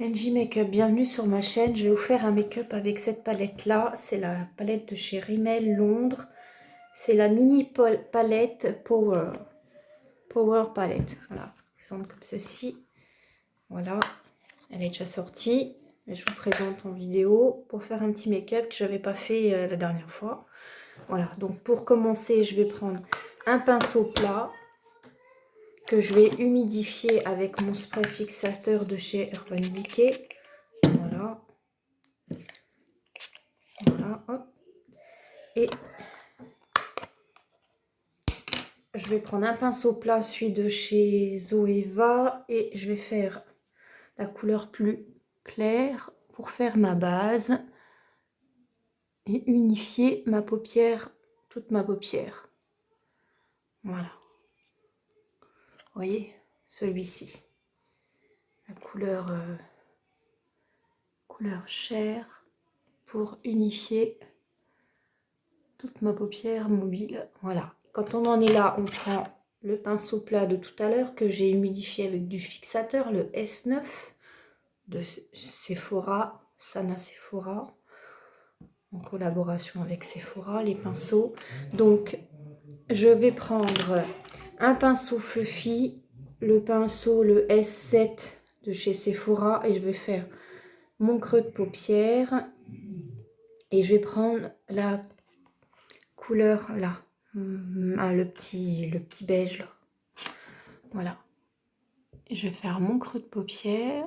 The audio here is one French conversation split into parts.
NJ Makeup, bienvenue sur ma chaîne. Je vais vous faire un make-up avec cette palette là. C'est la palette de chez Rimmel Londres. C'est la mini palette Power palette. Voilà, présente comme ceci. Voilà, elle est déjà sortie. Et je vous présente en vidéo pour faire un petit make-up que j'avais pas fait la dernière fois. Voilà, donc pour commencer, je vais prendre un pinceau plat que je vais humidifier avec mon spray fixateur de chez Urban Decay. Voilà. Voilà, hop. Et je vais prendre un pinceau plat, celui de chez Zoeva, et je vais faire la couleur plus claire pour faire ma base et unifier ma paupière, toute ma paupière. Voilà. Vous voyez, celui-ci. La couleur, couleur chair pour unifier toute ma paupière mobile. Voilà. Quand on en est là, on prend le pinceau plat de tout à l'heure que j'ai humidifié avec du fixateur, le S9 de Sephora, Sana Sephora, en collaboration avec Sephora, les pinceaux. Donc, je vais prendre un pinceau fluffy, le pinceau, le S7 de chez Sephora, et je vais faire mon creux de paupière. Et je vais prendre la couleur là, le petit beige là. Voilà. Et je vais faire mon creux de paupière.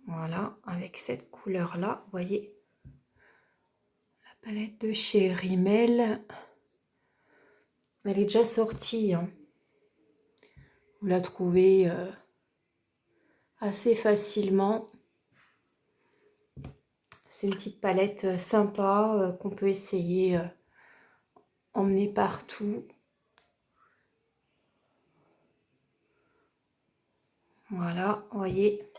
Voilà, avec cette couleur là, vous voyez. La palette de chez Rimmel. Elle est déjà sortie. Hein. Vous la trouvez assez facilement. C'est une petite palette sympa qu'on peut essayer emmener partout. Voilà, vous voyez.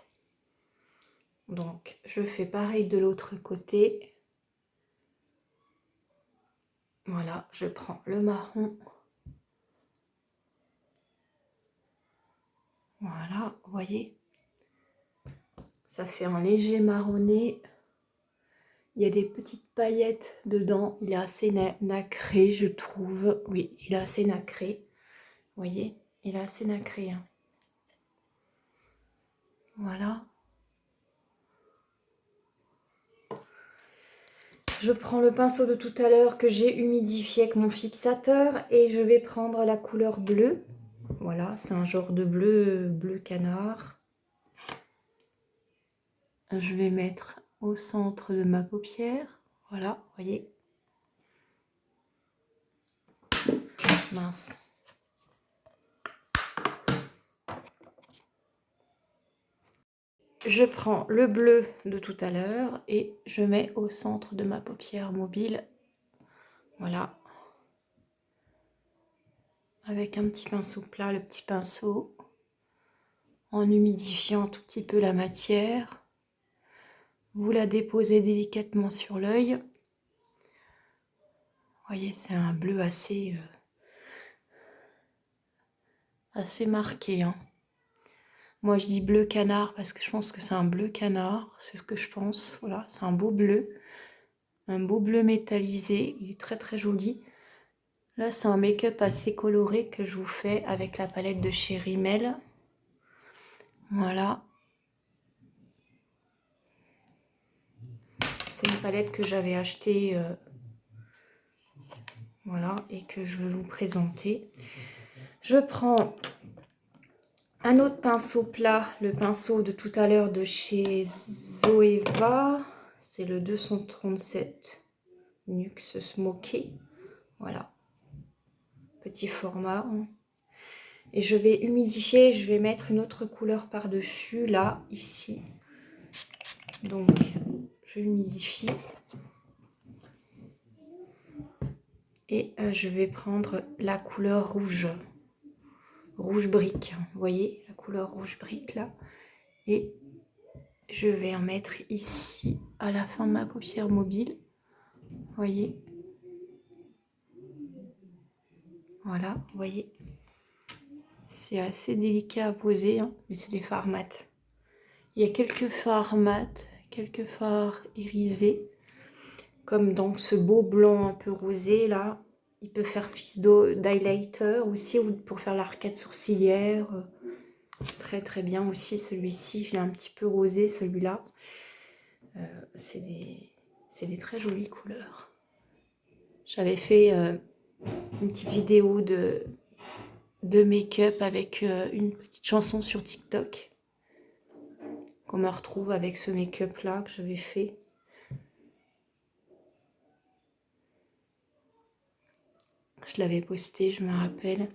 Donc, je fais pareil de l'autre côté. Voilà, je prends le marron. Voilà, vous voyez. Ça fait un léger marronné. Il y a des petites paillettes dedans. Il est assez nacré, je trouve. Oui, il est assez nacré. Vous voyez, il est assez nacré. Hein. Voilà. Je prends le pinceau de tout à l'heure que j'ai humidifié avec mon fixateur et je vais prendre la couleur bleue. Voilà, c'est un genre de bleu canard. Je vais mettre au centre de ma paupière. Voilà, vous voyez. Mince. Je prends le bleu de tout à l'heure et je mets au centre de ma paupière mobile. Voilà. Avec un petit pinceau plat, le petit pinceau. En humidifiant un tout petit peu la matière. Vous la déposez délicatement sur l'œil. Vous voyez, c'est un bleu assez marqué. Hein. Moi, je dis bleu canard parce que je pense que c'est un bleu canard. C'est ce que je pense. Voilà, c'est un beau bleu. Un beau bleu métallisé. Il est très très joli. Là, c'est un make-up assez coloré que je vous fais avec la palette de chez Rimmel. Voilà. C'est une palette que j'avais achetée. Voilà, et que je veux vous présenter. Je prends un autre pinceau plat, le pinceau de tout à l'heure de chez Zoeva. C'est le 237 Nuxe Smoky. Voilà. Petit format. Et je vais humidifier, je vais mettre une autre couleur par-dessus, là, ici. Donc, je humidifie. Et je vais prendre la couleur rouge. Rouge brique, vous voyez, la couleur rouge brique, là. Et je vais en mettre ici, à la fin de ma paupière mobile. Vous voyez. Voilà, vous voyez. C'est assez délicat à poser, hein, mais c'est des fards mat. Il y a quelques fards mat, quelques fards irisés. Comme dans ce beau blanc un peu rosé là. Il peut faire fils d'highlighter aussi, ou pour faire l'arcade sourcilière. Très très bien aussi celui-ci. Il est un petit peu rosé celui-là. C'est des très jolies couleurs. J'avais fait une petite vidéo de make-up avec une petite chanson sur TikTok. Qu'on me retrouve avec ce make-up là que j'avais fait. Je l'avais posté, je me rappelle.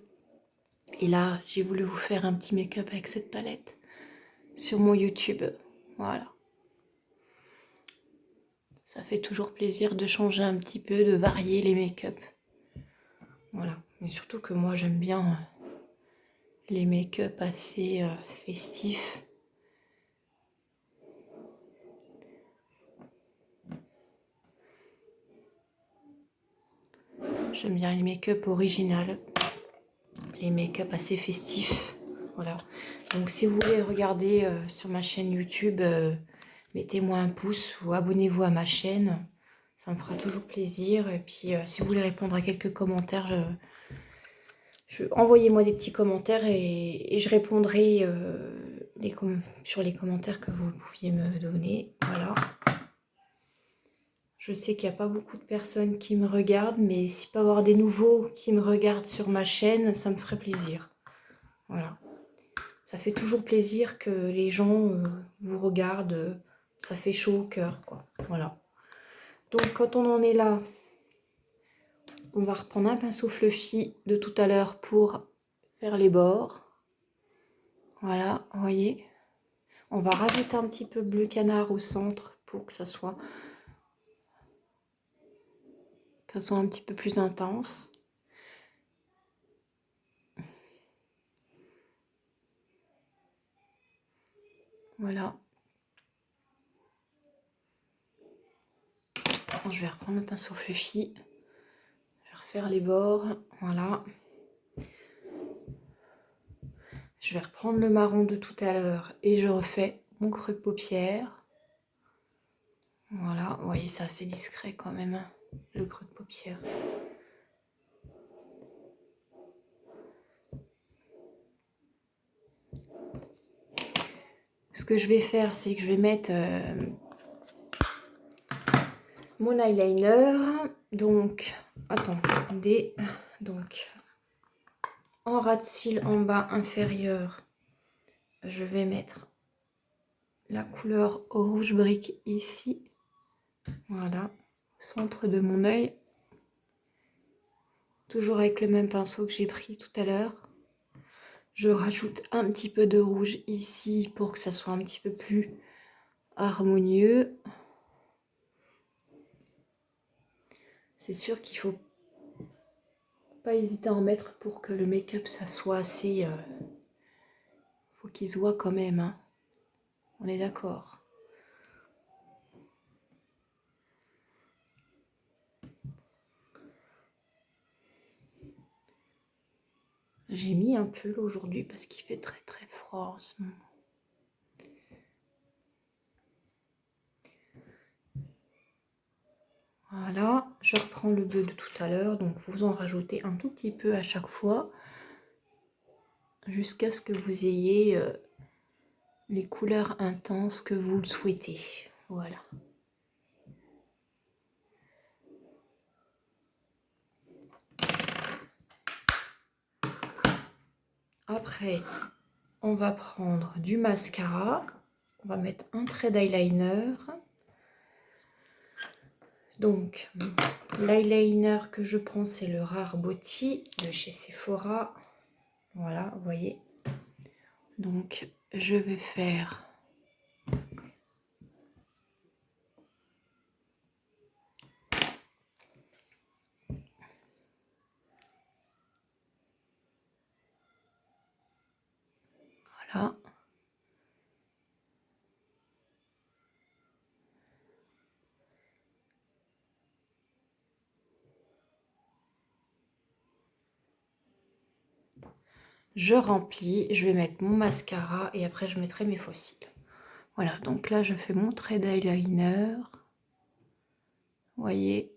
Et là, j'ai voulu vous faire un petit make-up avec cette palette sur mon YouTube. Voilà. Ça fait toujours plaisir de changer un petit peu, de varier les make-up. Voilà. Mais surtout que moi, j'aime bien les make-up assez festifs. J'aime bien les make-up originales. Les make-up assez festifs. Voilà. Donc si vous voulez regarder sur ma chaîne YouTube, mettez-moi un pouce ou abonnez-vous à ma chaîne. Ça me fera toujours plaisir. Et puis si vous voulez répondre à quelques commentaires, envoyez-moi des petits commentaires et je répondrai sur les commentaires que vous pouviez me donner. Voilà. Je sais qu'il n'y a pas beaucoup de personnes qui me regardent, mais s'il peut y avoir des nouveaux qui me regardent sur ma chaîne, ça me ferait plaisir. Voilà. Ça fait toujours plaisir que les gens vous regardent. Ça fait chaud au cœur, quoi. Voilà. Donc, quand on en est là, on va reprendre un pinceau fluffy de tout à l'heure pour faire les bords. Voilà, vous voyez. On va rajouter un petit peu bleu canard au centre pour que ça soit un petit peu plus intense. Voilà. Je vais reprendre le pinceau fluffy. Je vais refaire les bords. Voilà. Je vais reprendre le marron de tout à l'heure et je refais mon creux de paupière. Voilà, vous voyez, c'est assez discret quand même, hein, le creux de paupière. Ce que je vais faire, c'est que je vais mettre mon eyeliner. Donc, attendez. Donc, en ras de cils en bas inférieur, je vais mettre la couleur au rouge brique ici. Voilà, au centre de mon œil. Toujours avec le même pinceau que j'ai pris tout à l'heure. Je rajoute un petit peu de rouge ici pour que ça soit un petit peu plus harmonieux. C'est sûr qu'il faut pas hésiter à en mettre pour que le make-up ça soit assez... faut qu'il se voit quand même, hein. On est d'accord. J'ai mis un pull aujourd'hui parce qu'il fait très très froid en ce moment. Voilà, je reprends le bleu de tout à l'heure, donc vous en rajoutez un tout petit peu à chaque fois jusqu'à ce que vous ayez les couleurs intenses que vous le souhaitez. Voilà. Après, on va prendre du mascara. On va mettre un trait d'eyeliner. Donc, l'eyeliner que je prends, c'est le Rare Beauty de chez Sephora. Voilà, vous voyez. Donc, je vais faire... Voilà. Je remplis, je vais mettre mon mascara et après je mettrai mes faux cils. Voilà, donc là, je fais mon trait d'eyeliner. Vous voyez.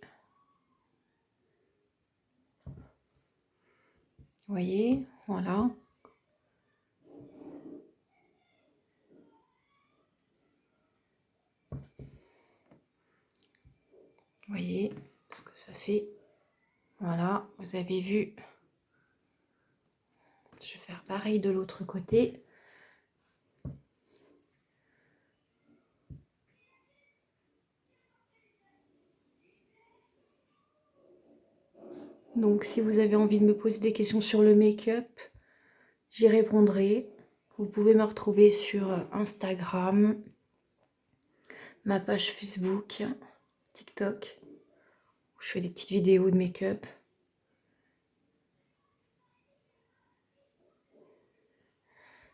Vous voyez, voilà. Vous voyez ce que ça fait. Voilà, vous avez vu. Je vais faire pareil de l'autre côté. Donc, si vous avez envie de me poser des questions sur le make-up, j'y répondrai. Vous pouvez me retrouver sur Instagram, ma page Facebook, TikTok, où je fais des petites vidéos de make-up.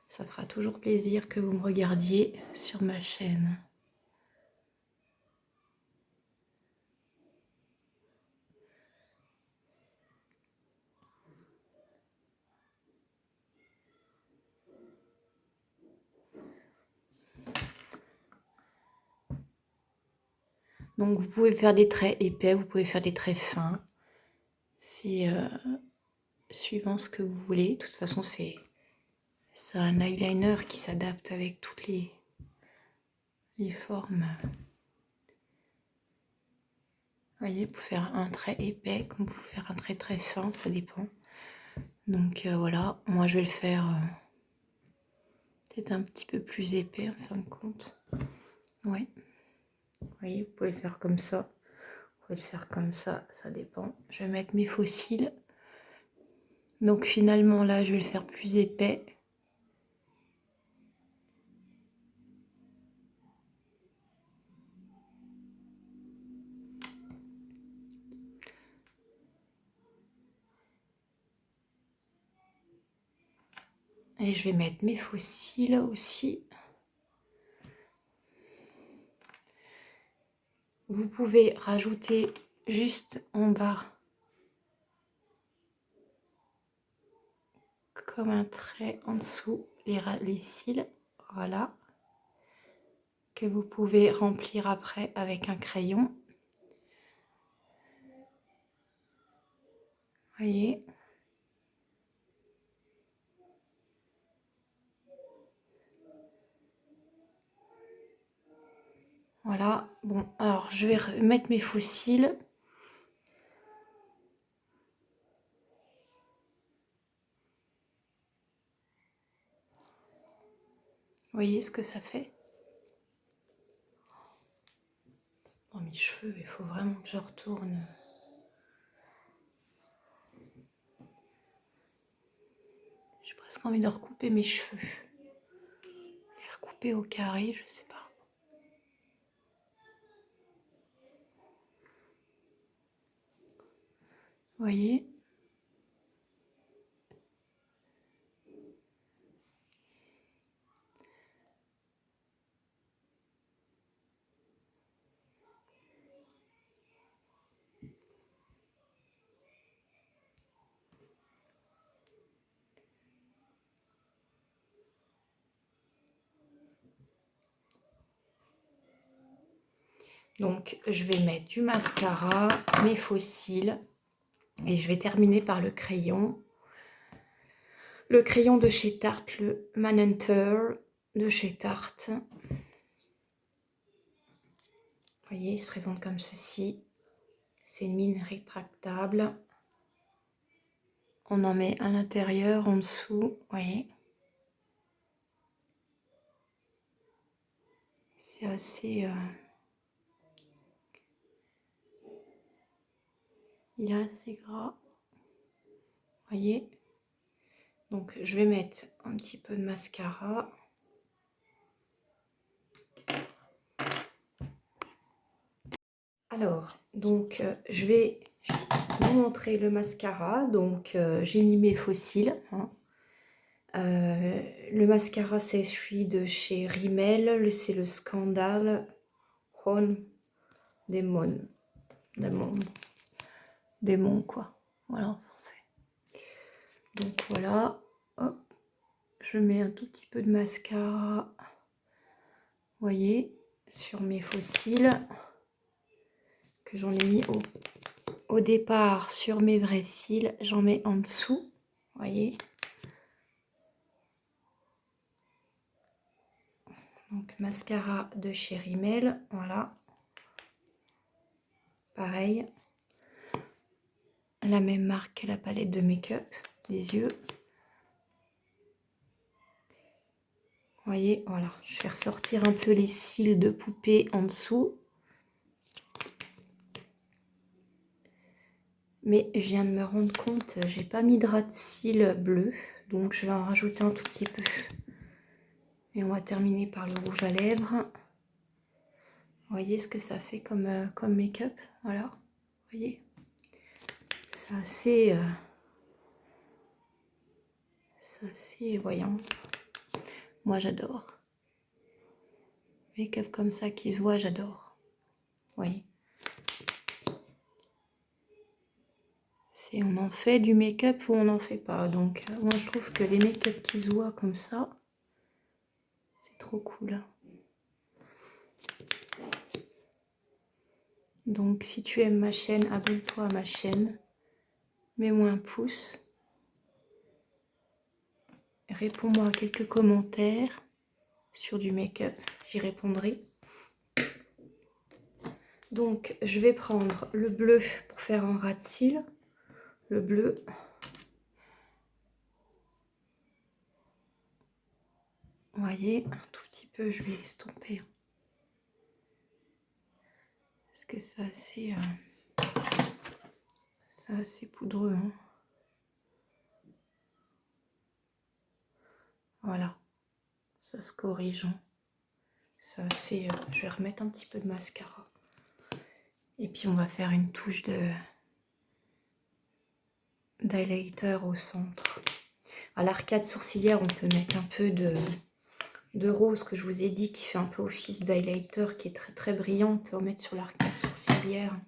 Ça fera toujours plaisir que vous me regardiez sur ma chaîne. Donc vous pouvez faire des traits épais, vous pouvez faire des traits fins. C'est suivant ce que vous voulez. De toute façon, c'est un eyeliner qui s'adapte avec toutes les formes. Vous voyez, pour faire un trait épais, comme pour faire un trait très fin, ça dépend. Donc voilà, moi je vais le faire peut-être un petit peu plus épais en fin de compte. Oui. Vous voyez, vous pouvez le faire comme ça. Vous pouvez le faire comme ça dépend. Je vais mettre mes faux cils. Donc finalement là, je vais le faire plus épais. Et je vais mettre mes faux cils aussi. Vous pouvez rajouter juste en bas, comme un trait en dessous, les cils. Voilà. Que vous pouvez remplir après avec un crayon. Voyez. Voilà. Bon, alors je vais mettre mes faux cils. Voyez ce que ça fait. Oh, mes cheveux, il faut vraiment que je retourne. J'ai presque envie de recouper mes cheveux. Les recouper au carré, je sais pas. Voyez. Donc, je vais mettre du mascara, mes faux cils, et je vais terminer par le crayon. Le crayon de chez Tarte, le Manhunter de chez Tarte. Vous voyez, il se présente comme ceci. C'est une mine rétractable. On en met à l'intérieur, en dessous, vous voyez. C'est assez... il est assez gras. Vous voyez. Donc, je vais mettre un petit peu de mascara. Alors, donc, je vais vous montrer le mascara. Donc, j'ai mis mes faux cils. Hein. Le mascara, c'est celui de chez Rimmel. C'est le Scandale Ron Demon. Démon, quoi. Voilà, en français. Donc, voilà. Hop. Je mets un tout petit peu de mascara. voyez, sur mes faux cils, que j'en ai mis au départ sur mes vrais cils, j'en mets en dessous, voyez. Donc mascara de chez Rimmel, voilà. Pareil. La même marque que la palette de make-up des yeux. Vous voyez, voilà. Je vais ressortir un peu les cils de poupée en dessous. Mais je viens de me rendre compte, j'ai pas mis de ras de cils bleu. Donc je vais en rajouter un tout petit peu. Et on va terminer par le rouge à lèvres. Vous voyez ce que ça fait comme make-up. Voilà. Vous voyez. C'est assez voyant. Moi j'adore. Make-up comme ça qui se voit, j'adore. Vous voyez. On en fait du make-up ou on n'en fait pas. Donc moi je trouve que les make-up qui se voient comme ça, c'est trop cool. Donc si tu aimes ma chaîne, abonne-toi à ma chaîne. Mets-moi un pouce. Réponds-moi à quelques commentaires sur du make-up. J'y répondrai. Donc je vais prendre le bleu pour faire un ras de cils. Le bleu. Vous voyez, un tout petit peu, je vais estomper. Parce que c'est assez poudreux. Hein. Voilà, ça se corrige. Hein. Je vais remettre un petit peu de mascara. Et puis on va faire une touche d'highlighter au centre. À l'arcade sourcilière, on peut mettre un peu de rose que je vous ai dit, qui fait un peu office d'highlighter, qui est très très brillant. On peut en mettre sur l'arcade sourcilière.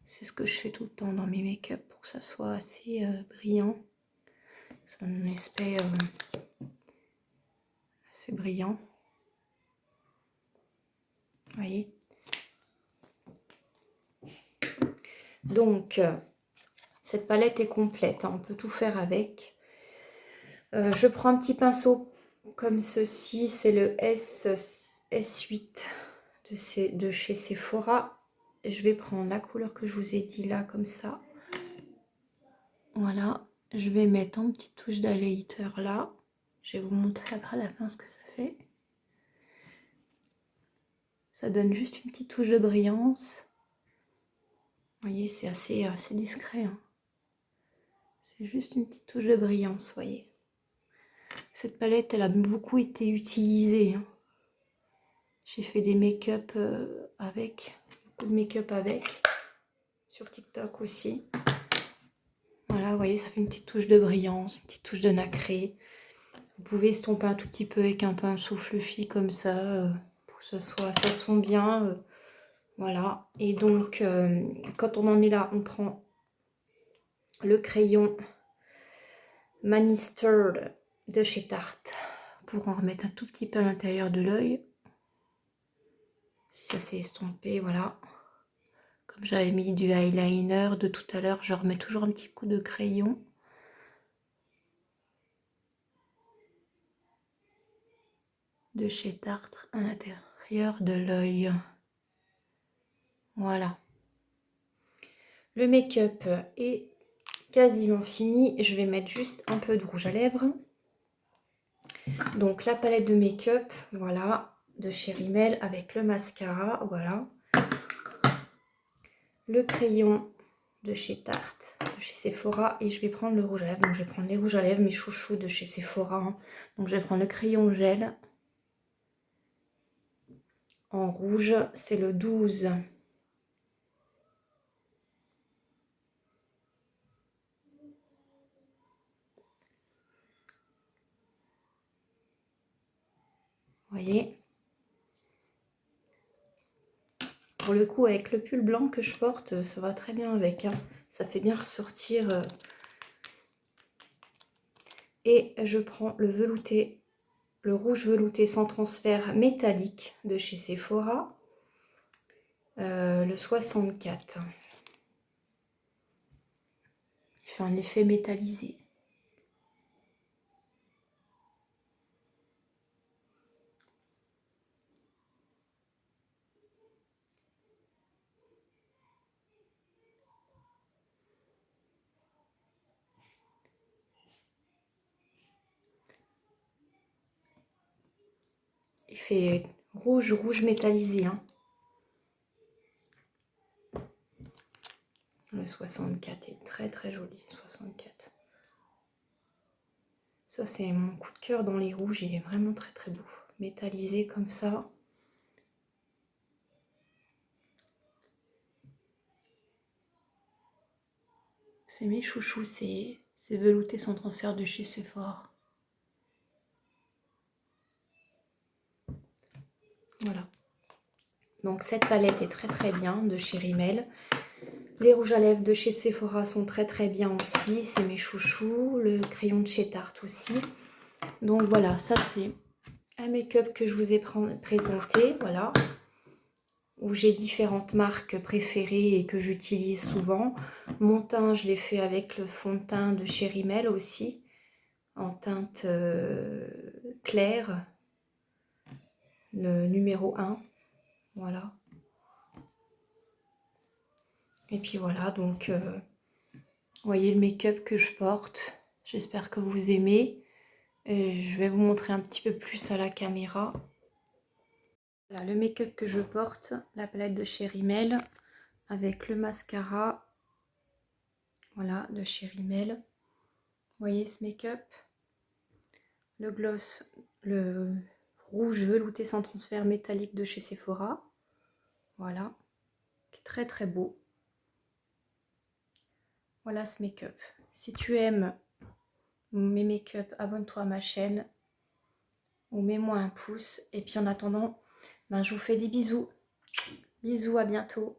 C'est ce que je fais tout le temps dans mes make-up pour que ça soit assez brillant. C'est un aspect assez brillant. Vous voyez. Donc, cette palette est complète. Hein, on peut tout faire avec. Je prends un petit pinceau comme ceci. C'est le S8 de chez Sephora. Je vais prendre la couleur que je vous ai dit là, comme ça. Voilà. Je vais mettre une petite touche d'highlighter là. Je vais vous montrer après à la fin ce que ça fait. Ça donne juste une petite touche de brillance. Vous voyez, c'est assez discret. Hein. C'est juste une petite touche de brillance, vous voyez. Cette palette, elle a beaucoup été utilisée. Hein. J'ai fait des make-up avec, beaucoup de make-up avec, sur TikTok aussi. Voilà, vous voyez, ça fait une petite touche de brillance, une petite touche de nacré. Vous pouvez estomper un tout petit peu avec un pinceau fluffy comme ça, pour que ça sonne bien. Voilà, et donc, quand on en est là, on prend le crayon Manister de chez Tarte pour en remettre un tout petit peu à l'intérieur de l'œil. Si ça s'est estompé, voilà. Comme j'avais mis du eyeliner de tout à l'heure, je remets toujours un petit coup de crayon. De chez Tarte à l'intérieur de l'œil. Voilà. Le make-up est quasiment fini. Je vais mettre juste un peu de rouge à lèvres. Donc la palette de make-up, voilà, de chez Rimmel avec le mascara, voilà. Le crayon de chez Tarte, de chez Sephora, et je vais prendre le rouge à lèvres. Donc je vais prendre les rouges à lèvres, mes chouchous de chez Sephora. Hein. Donc je vais prendre le crayon gel en rouge, c'est le 12. Vous voyez. Pour le coup, avec le pull blanc que je porte, ça va très bien avec. Hein. Ça fait bien ressortir. Et je prends le velouté le rouge velouté sans transfert métallique de chez Sephora, le 64. Il fait un effet métallisé. Il fait rouge, rouge métallisé, hein. Le 64 est très très joli, 64. Ça, c'est mon coup de cœur dans les rouges, il est vraiment très très beau. Métallisé comme ça. C'est mes chouchous, c'est velouté sans transfert de chez Sephora. Voilà. Donc cette palette est très très bien de chez Rimmel. Les rouges à lèvres de chez Sephora sont très très bien aussi. C'est mes chouchous. Le crayon de chez Tarte aussi. Donc voilà, ça c'est un make-up que je vous ai présenté. Voilà. Où j'ai différentes marques préférées et que j'utilise souvent. Mon teint, je l'ai fait avec le fond de teint de chez Rimmel aussi. En teinte claire. Le numéro 1. Voilà. Et puis voilà, donc voyez le make-up que je porte. J'espère que vous aimez. Et je vais vous montrer un petit peu plus à la caméra. Voilà le make-up que je porte, la palette de chez Rimmel avec le mascara. Voilà, de chez Rimmel. Voyez ce make-up. Le gloss, le rouge velouté sans transfert métallique de chez Sephora. Voilà, qui est très très beau. Voilà ce make-up. Si tu aimes mes make-up, abonne-toi à ma chaîne ou mets-moi un pouce. Et puis en attendant, ben, je vous fais des bisous. Bisous, à bientôt.